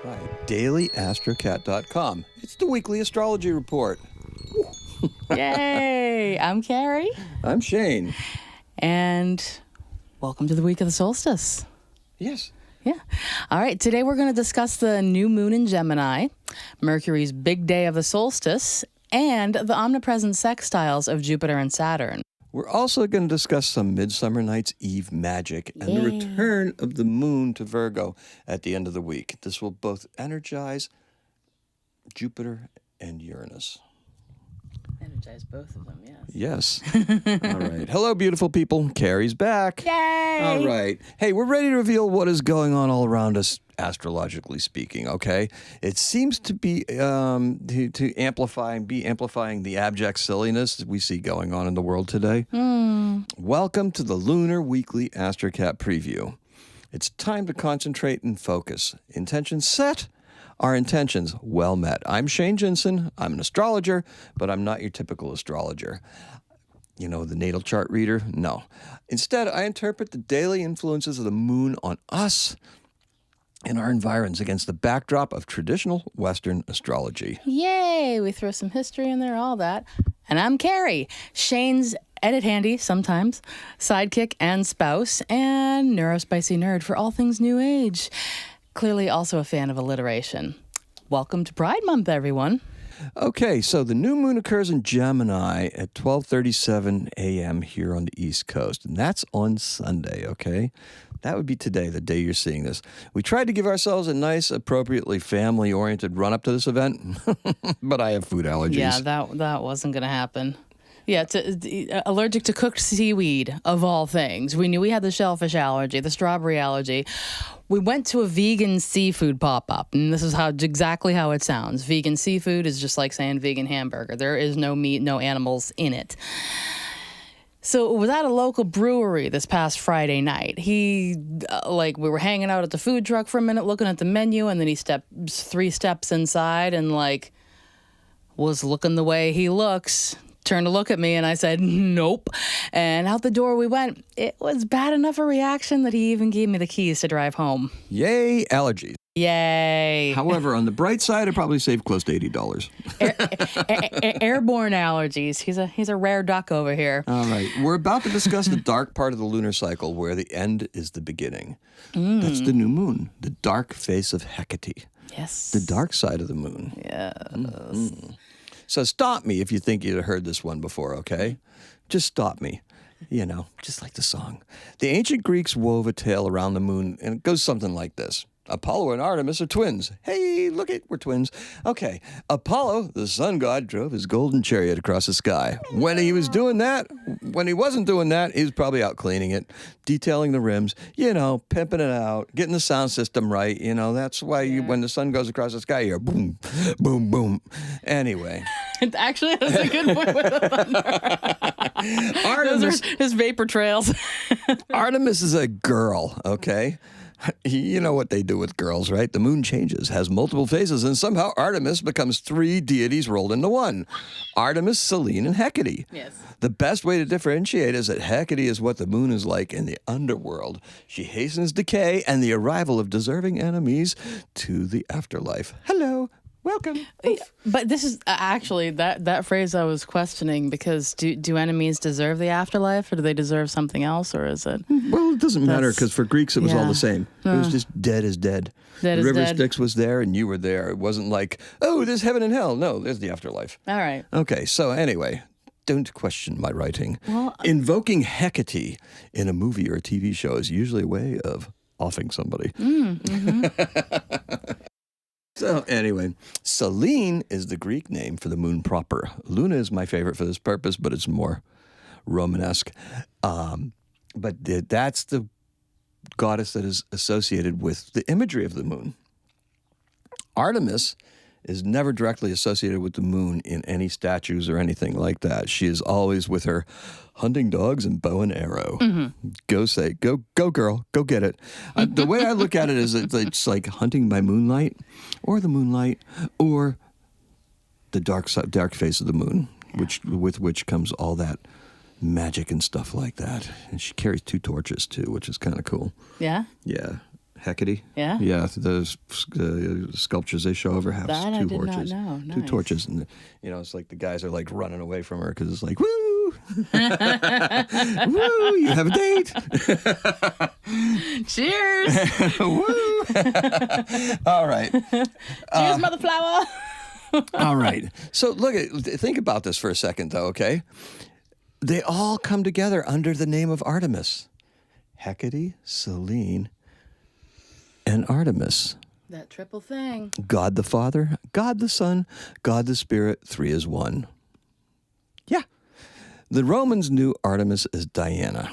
Right. DailyAstrocat.com. It's the weekly astrology report. Yay! I'm Carrie. I'm Shane. And welcome to the week of the solstice. Yes. Yeah. All right. Today we're going to discuss the new moon in Gemini, Mercury's big day of the solstice, and the omnipresent sextiles of Jupiter and Saturn. We're also going to discuss some Midsummer Night's Eve magic and the return of the moon to Virgo at the end of the week. This will both energize Jupiter and Uranus. Energize both of them, yes. Yes. All right. Hello, beautiful people. Carrie's back. Yay! All right. Hey, we're ready to reveal what is going on all around us, astrologically speaking, okay? It seems to be to amplify and be amplifying the abject silliness that we see going on in the world today. Welcome to the Lunar Weekly Astrocat Preview. It's time to concentrate and focus. Intentions set. Our intentions well met. I'm Shane Jensen. I'm an astrologer, but I'm not your typical astrologer. You know, the natal chart reader? No. Instead, I interpret the daily influences of the moon on us and our environs against the backdrop of traditional Western astrology. Yay! We throw some history in there, all that. And I'm Carrie, Shane's edit handy sometimes, sidekick and spouse, and neurospicy nerd for all things New Age. Clearly also a fan of alliteration. Welcome to Pride Month, everyone. Okay, so the new moon occurs in Gemini at 12:37 a.m. here on the East Coast, and that's on Sunday, okay? That would be today, the day you're seeing this. We tried to give ourselves a nice, appropriately family-oriented run-up to this event, but I have food allergies. Yeah, that wasn't going to happen. Yeah, allergic to cooked seaweed, of all things. We knew we had the shellfish allergy, the strawberry allergy. We went to a vegan seafood pop-up, and this is exactly how it sounds. Vegan seafood is just like saying vegan hamburger. There is no meat, no animals in it. So it was at a local brewery this past Friday night. We were hanging out at the food truck for a minute, looking at the menu, and then he stepped 3 steps inside and, was looking the way he looks. Turned to look at me and I said, nope. And out the door we went. It was bad enough a reaction that he even gave me the keys to drive home. Yay, allergies. Yay. However, on the bright side, I probably saved close to $80. Airborne allergies. He's a rare duck over here. All right. We're about to discuss the dark part of the lunar cycle where the end is the beginning. That's the new moon, the dark face of Hecate. Yes. The dark side of the moon. Yes. So stop me if you think you'd heard this one before, okay? Just stop me. You know, just like the song. The ancient Greeks wove a tale around the moon, and it goes something like this. Apollo and Artemis are twins. Hey, look it, we're twins. Okay, Apollo, the sun god, drove his golden chariot across the sky. When he wasn't doing that, he was probably out cleaning it, detailing the rims, pimping it out, getting the sound system right. That's why when the sun goes across the sky, you hear boom, boom, boom. Anyway. It actually has a good point with the thunder. Artemis, Those are his vapor trails. Artemis is a girl, okay? You know what they do with girls, right? The moon changes, has multiple phases, and somehow Artemis becomes 3 deities rolled into one. Artemis, Selene, and Hecate. Yes. The best way to differentiate is that Hecate is what the moon is like in the underworld. She hastens decay and the arrival of deserving enemies to the afterlife. Hello. Welcome. But this is actually that phrase I was questioning, because do enemies deserve the afterlife, or do they deserve something else, or is it? Well, it doesn't matter, because for Greeks it was all the same. It was just dead is dead. Dead the is river dead. Styx was there and you were there. It wasn't like, oh, there's heaven and hell. No, there's the afterlife. All right. Okay, so anyway, don't question my writing. Well, invoking Hecate in a movie or a TV show is usually a way of offing somebody. So anyway, Selene is the Greek name for the moon proper. Luna is my favorite for this purpose, but it's more Romanesque. But that's the goddess that is associated with the imagery of the moon. Artemis is never directly associated with the moon in any statues or anything like that. She is always with her hunting dogs and bow and arrow. Go girl, go get it. The way I look at it is it's like hunting by moonlight, or the moonlight, or the dark face of the moon, with which comes all that magic and stuff like that. And she carries 2 torches too, which is kind of cool. Yeah? Yeah. Hecate. Yeah? Yeah, those sculptures they show of her have That I two did not torches. know. Two Nice. torches. And, it's like the guys are like running away from her because it's like, woo! Woo! You have a date! Cheers! Woo! All right. Cheers, mother flower! All right. So think about this for a second, though, okay? They all come together under the name of Artemis. Hecate, Selene, and Artemis. That triple thing. God the Father, God the Son, God the Spirit, three is one. Yeah. The Romans knew Artemis as Diana.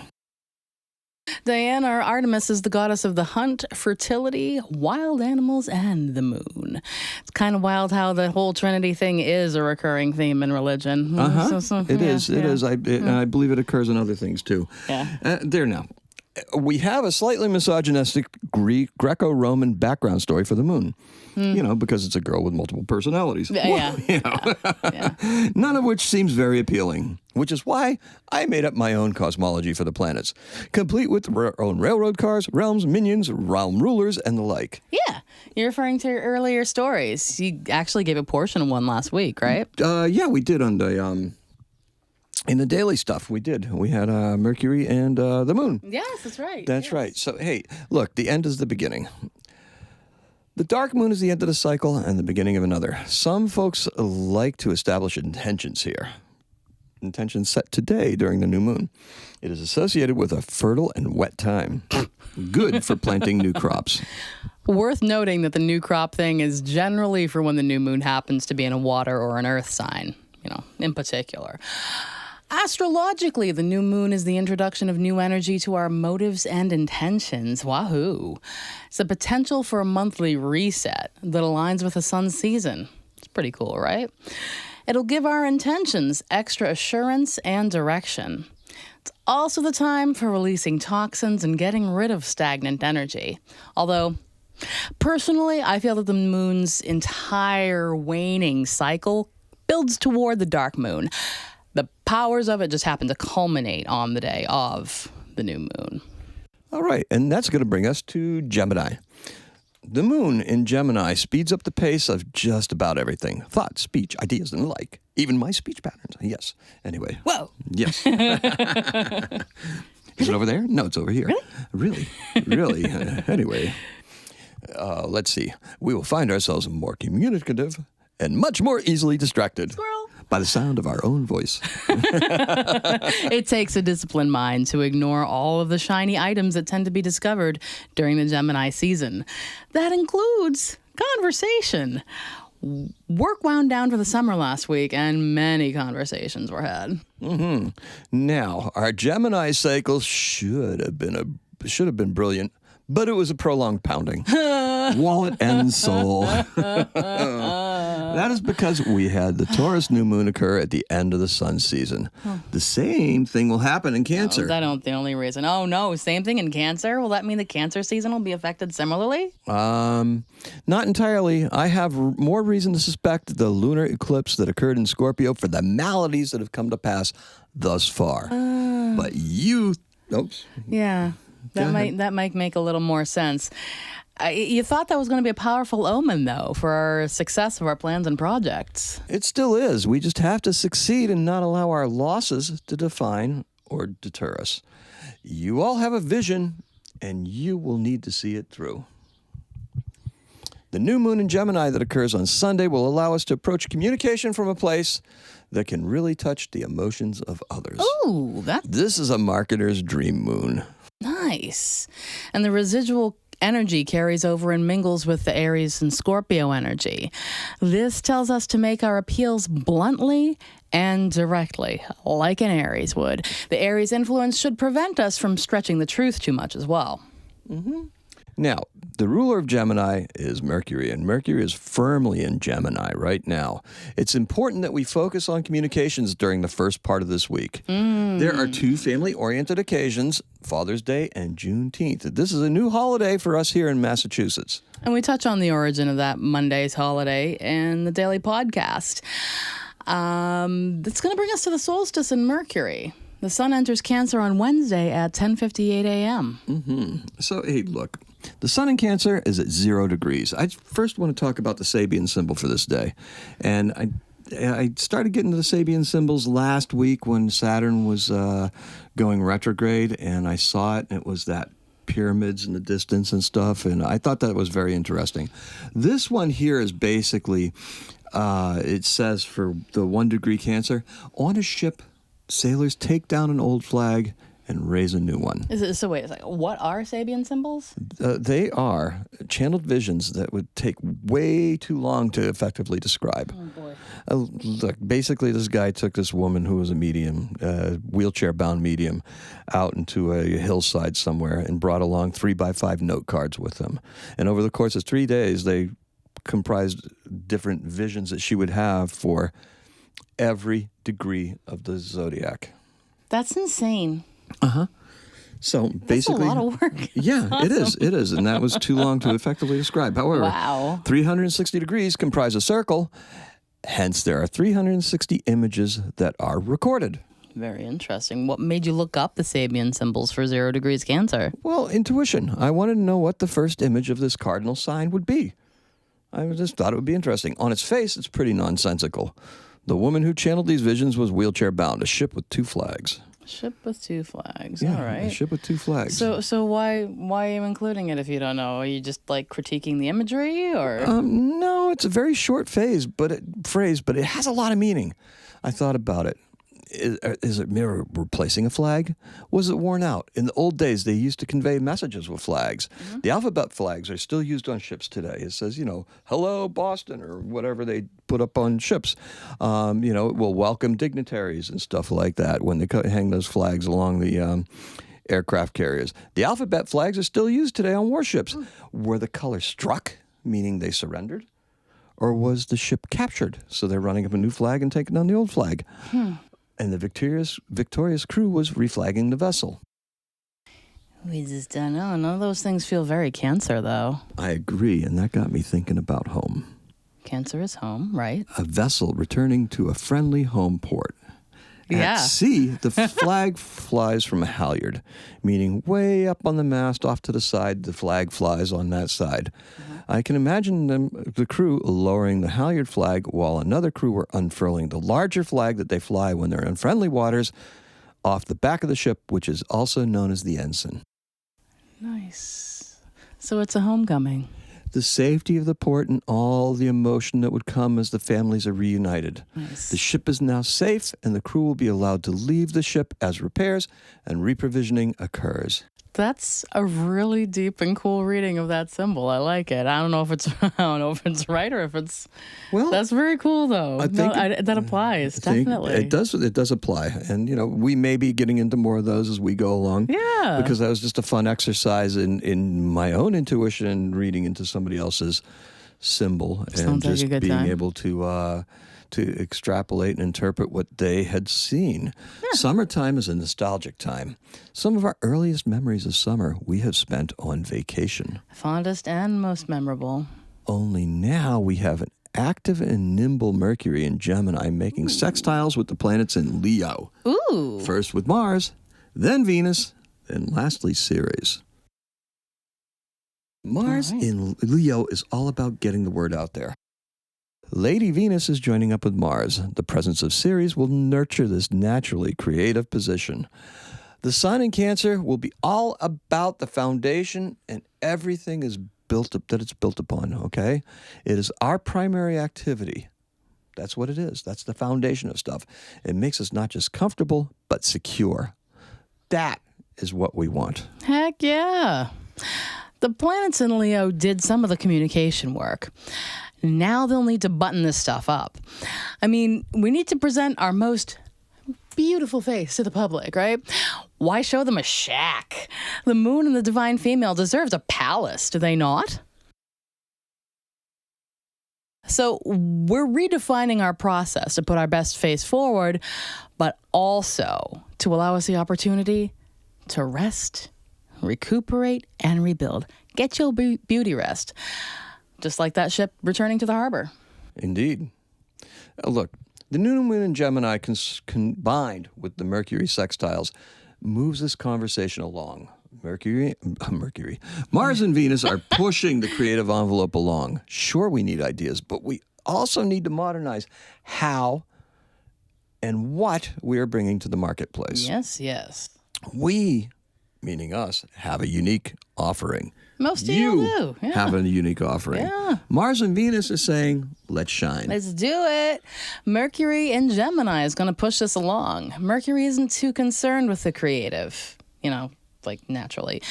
Diana, or Artemis, is the goddess of the hunt, fertility, wild animals, and the moon. It's kind of wild how the whole Trinity thing is a recurring theme in religion. It is. I believe it occurs in other things, too. Yeah. There now. We have a slightly misogynistic Greco-Roman background story for the moon. Because it's a girl with multiple personalities. Yeah. None of which seems very appealing, which is why I made up my own cosmology for the planets, complete with our own railroad cars, realms, minions, realm rulers, and the like. Yeah. You're referring to your earlier stories. You actually gave a portion of one last week, right? Yeah, we did on the... In the daily stuff, we did. We had Mercury and the moon. Yes, that's right. That's right. So, hey, look, the end is the beginning. The dark moon is the end of the cycle and the beginning of another. Some folks like to establish intentions here. Intentions set today during the new moon. It is associated with a fertile and wet time. Good for planting new crops. Worth noting that the new crop thing is generally for when the new moon happens to be in a water or an earth sign, in particular. Astrologically, the new moon is the introduction of new energy to our motives and intentions. Wahoo! It's the potential for a monthly reset that aligns with the sun's season. It's pretty cool, right? It'll give our intentions extra assurance and direction. It's also the time for releasing toxins and getting rid of stagnant energy. Although, personally, I feel that the moon's entire waning cycle builds toward the dark moon. The powers of it just happen to culminate on the day of the new moon. All right, and that's going to bring us to Gemini. The moon in Gemini speeds up the pace of just about everything. Thought, speech, ideas, and the like. Even my speech patterns. Yes. Anyway. Whoa. Yes. Is it over there? No, it's over here. Really? Really? Anyway. Let's see. We will find ourselves more communicative and much more easily distracted. Squirrel. By the sound of our own voice. It takes a disciplined mind to ignore all of the shiny items that tend to be discovered during the Gemini season. That includes conversation. Work wound down for the summer last week, and many conversations were had. Mm-hmm. Now, our Gemini cycle should have been brilliant, but it was a prolonged pounding. Wallet and soul. That is because we had the Taurus new moon occur at the end of the sun season. The same thing will happen in Cancer. Is that the only reason? Oh, no, same thing in Cancer? Will that mean the Cancer season will be affected similarly? Not entirely. I have more reason to suspect the lunar eclipse that occurred in Scorpio for the maladies that have come to pass thus far. But you... Oops. Yeah, that might make a little more sense. You thought that was going to be a powerful omen, though, for our success of our plans and projects. It still is. We just have to succeed and not allow our losses to define or deter us. You all have a vision, and you will need to see it through. The new moon in Gemini that occurs on Sunday will allow us to approach communication from a place that can really touch the emotions of others. Ooh, This is a marketer's dream moon. Nice. And the residual energy carries over and mingles with the Aries and Scorpio energy. This tells us to make our appeals bluntly and directly, like an Aries would. The Aries influence should prevent us from stretching the truth too much as well. Mm-hmm. Now, the ruler of Gemini is Mercury, and Mercury is firmly in Gemini right now. It's important that we focus on communications during the first part of this week. There are two family-oriented occasions, Father's Day and Juneteenth. This is a new holiday for us here in Massachusetts. And we touch on the origin of that Monday's holiday in the Daily Podcast. It's going to bring us to the solstice in Mercury. The sun enters Cancer on Wednesday at 10:58 a.m. So, hey, look, the sun in Cancer is at 0 degrees. I first want to talk about the Sabian symbol for this day. And I started getting to the Sabian symbols last week when Saturn was going retrograde, and I saw it, and it was that pyramids in the distance and stuff, and I thought that was very interesting. This one here is basically, it says for the 1 degree Cancer, on a ship, sailors take down an old flag and raise a new one. So wait, it's like, what are Sabian symbols? They are channeled visions that would take way too long to effectively describe. Oh, boy. Look, basically this guy took this woman who was a medium, wheelchair-bound medium, out into a hillside somewhere and brought along 3x5 note cards with him. And over the course of 3 days, they comprised different visions that she would have for every degree of the zodiac. That's insane. So That's basically, a lot of work. yeah, it is, and that was too long to effectively describe. However, Wow. 360 degrees comprise a circle, hence there are 360 images that are recorded. Very interesting. What made you look up the Sabian symbols for 0 degrees Cancer? Well, intuition. I wanted to know what the first image of this cardinal sign would be. I just thought it would be interesting. On its face, it's pretty nonsensical. The woman who channeled these visions was wheelchair-bound, a ship with 2 flags. Ship with 2 flags. Yeah, All right. a ship with 2 flags. So why are you including it if you don't know? Are you just like critiquing the imagery, or? No, it's a very short phrase, but it has a lot of meaning. I thought about it. Is it mirror replacing a flag? Was it worn out? In the old days, they used to convey messages with flags. Mm-hmm. The alphabet flags are still used on ships today. It says, hello, Boston, or whatever they put up on ships. It will welcome dignitaries and stuff like that when they hang those flags along the aircraft carriers. The alphabet flags are still used today on warships. Were the colors struck, meaning they surrendered? Or was the ship captured? So they're running up a new flag and taking down the old flag. And the victorious crew was reflagging the vessel. We just don't know. None of those things feel very Cancer, though. I agree, and that got me thinking about home. Cancer is home, right? A vessel returning to a friendly home port. Yeah. At sea, the flag flies from a halyard, meaning way up on the mast off to the side, the flag flies on that side. I can imagine the crew lowering the halyard flag while another crew were unfurling the larger flag that they fly when they're in friendly waters off the back of the ship, which is also known as the ensign. Nice. So it's a homecoming. The safety of the port and all the emotion that would come as the families are reunited. Nice. The ship is now safe, and the crew will be allowed to leave the ship as repairs and reprovisioning occurs. That's a really deep and cool reading of that symbol. I like it. I don't know if it's right or if it's. Well, that's very cool, though. I think that applies definitely. It does apply, and we may be getting into more of those as we go along. Yeah, because that was just a fun exercise in my own intuition and reading into somebody else's symbol. Sounds and like just a good being time. able to extrapolate and interpret what they had seen. Yeah. Summertime is a nostalgic time. Some of our earliest memories of summer we have spent on vacation. Fondest and most memorable. Only now we have an active and nimble Mercury in Gemini making sextiles with the planets in Leo. Ooh. First with Mars, then Venus, and lastly Ceres. Mars in Leo is all about getting the word out there. Lady Venus is joining up with Mars. The presence of Ceres will nurture this naturally creative position. The Sun in Cancer will be all about the foundation and everything is built up that it's built upon, okay? It is our primary activity. That's what it is. That's the foundation of stuff. It makes us not just comfortable, but secure. That is what we want. Heck yeah. The planets in Leo did some of the communication work. Now they'll need to button this stuff up. I mean, we need to present our most beautiful face to the public, right? Why show them a shack? The moon and the divine female deserves a palace, do they not? So we're redefining our process to put our best face forward, but also to allow us the opportunity to rest, recuperate, and rebuild. Get your beauty rest. Just like that ship returning to the harbor. Indeed. Look, The new moon in Gemini combined with the Mercury sextiles moves this conversation along. Mars and Venus are pushing the creative envelope along. Sure, we need ideas, but we also need to modernize how and what we are bringing to the marketplace. Yes, yes. We, meaning us, have a unique offering. Most of you do. Yeah. Have a unique offering. Yeah. Mars and Venus are saying, let's shine. Let's do it. Mercury in Gemini is going to push this along. Mercury isn't too concerned with the creative, like naturally.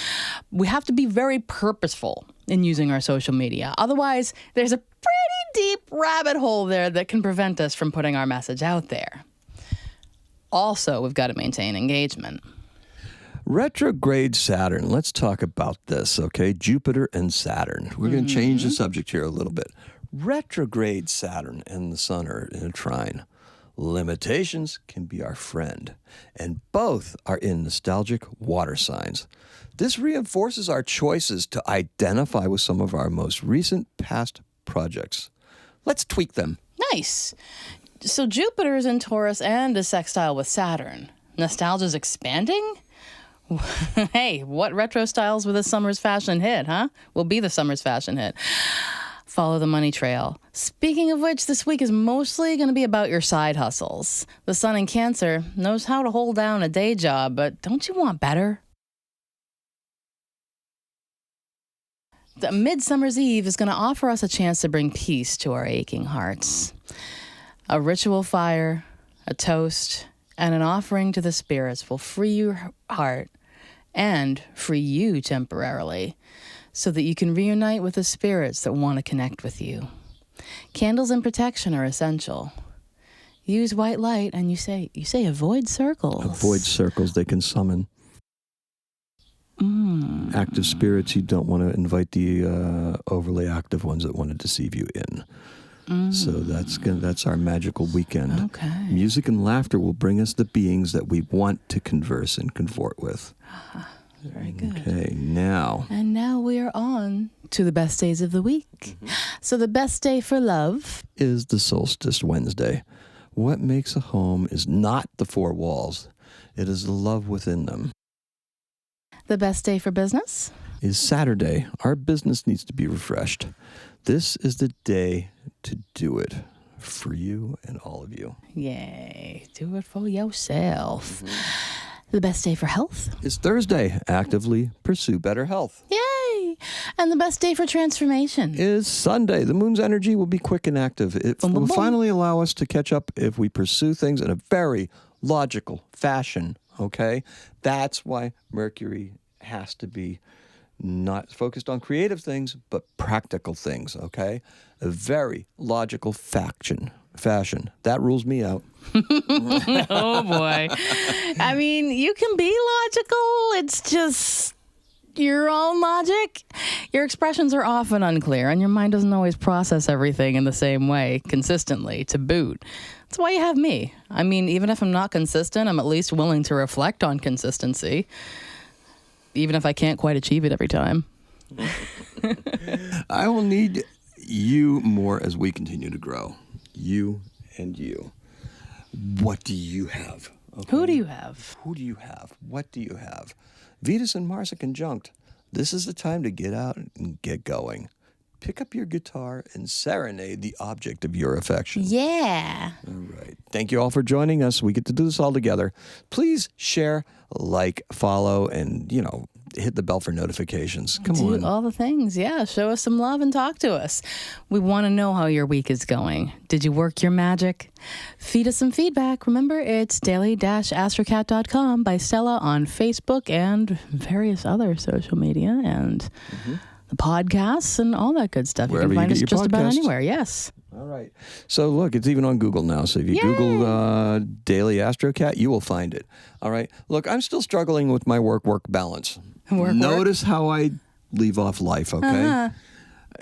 We have to be very purposeful in using our social media. Otherwise, there's a pretty deep rabbit hole there that can prevent us from putting our message out there. Also, we've got to maintain engagement. Retrograde Saturn. Let's talk about this, okay? Jupiter and Saturn. We're going to change the subject here a little bit. Retrograde Saturn and the Sun are in a trine. Limitations can be our friend, and both are in nostalgic water signs. This reinforces our choices to identify with some of our most recent past projects. Let's tweak them. Nice. So Jupiter is in Taurus and is sextile with Saturn. Nostalgia's expanding? Hey, what retro styles will this summer's fashion hit, huh? Will be the summer's fashion hit. Follow the money trail. Speaking of which, this week is mostly going to be about your side hustles. The Sun in Cancer knows how to hold down a day job, but don't you want better? The Midsummer's Eve is going to offer us a chance to bring peace to our aching hearts. A ritual fire, a toast, and an offering to the spirits will free your heart and free you temporarily, so that you can reunite with the spirits that want to connect with you. Candles and protection are essential. Use white light, and you say avoid circles. Avoid circles they can summon. Active spirits, you don't want to invite the overly active ones that want to deceive you in. So that's our magical weekend. Okay. Music and laughter will bring us the beings that we want to converse and convert with. Very good. Okay, now. And now we are on to the best days of the week. So the best day for love Is the Solstice Wednesday. What makes a home is not the four walls. It is the love within them. The best day for business Is Saturday. Our business needs to be refreshed. This is the day to do it for you and all of you. Yay. Do it for yourself. The best day for health It's Thursday. Actively pursue better health. Yay. And the best day for transformation Is Sunday. The moon's energy will be quick and active. It Boom, boom, will boom. finally allow us to catch up if we pursue things in a very logical fashion, okay? That's why Mercury has to be not focused on creative things, but practical things, okay? A very logical fashion. That rules me out. Oh boy. I mean, you can be logical. It's just your own logic. Your expressions are often unclear, and your mind doesn't always process everything in the same way consistently to boot. That's why you have me. I mean, even if I'm not consistent, I'm at least willing to reflect on consistency, even if I can't quite achieve it every time. I will need you more as we continue to grow. You and you. What do you have? Okay? Who do you have? Who do you have? What do you have? Venus and Mars are conjunct. This is the time to get out and get going. Pick up your guitar and serenade the object of your affection. Yeah. All right. Thank you all for joining us. We get to do this all together. Please share, like, follow, and, hit the bell for notifications. Come Do on. all the things. Yeah. Show us some love and talk to us. We want to know how your week is going. Did you work your magic? Feed us some feedback. Remember, it's daily-astrocat.com by Stella on Facebook and various other social media and the podcasts and all that good stuff. Wherever you can you find us get your just about podcasts. anywhere. Yes. All right. So, look, it's even on Google now. So if you Yay. Google Daily Astrocat, you will find it. All right. Look, I'm still struggling with my work balance. Notice how I leave off life, okay?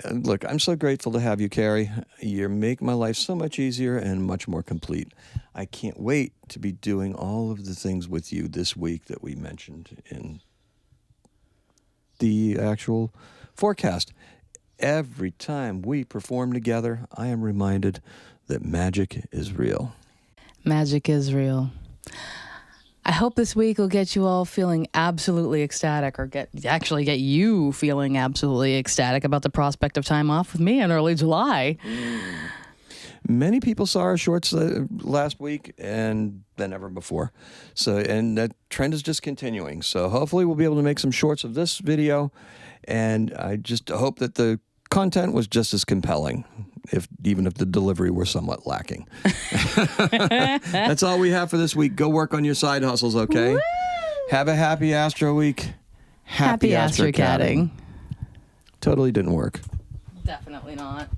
And look, I'm so grateful to have you, Carrie. You make my life so much easier and much more complete. I can't wait to be doing all of the things with you this week that we mentioned in the actual forecast. Every time we perform together, I am reminded that magic is real. Magic is real. I hope this week will get you all feeling absolutely ecstatic, or get you feeling absolutely ecstatic about the prospect of time off with me in early July. Many people saw our shorts last week and than ever before. And that trend is just continuing. So hopefully we'll be able to make some shorts of this video. And I just hope that the content was just as compelling, even if the delivery were somewhat lacking. That's all we have for this week. Go work on your side hustles, okay? Woo! Have a happy Astro Week. Happy astrocatting. Totally didn't work. Definitely not.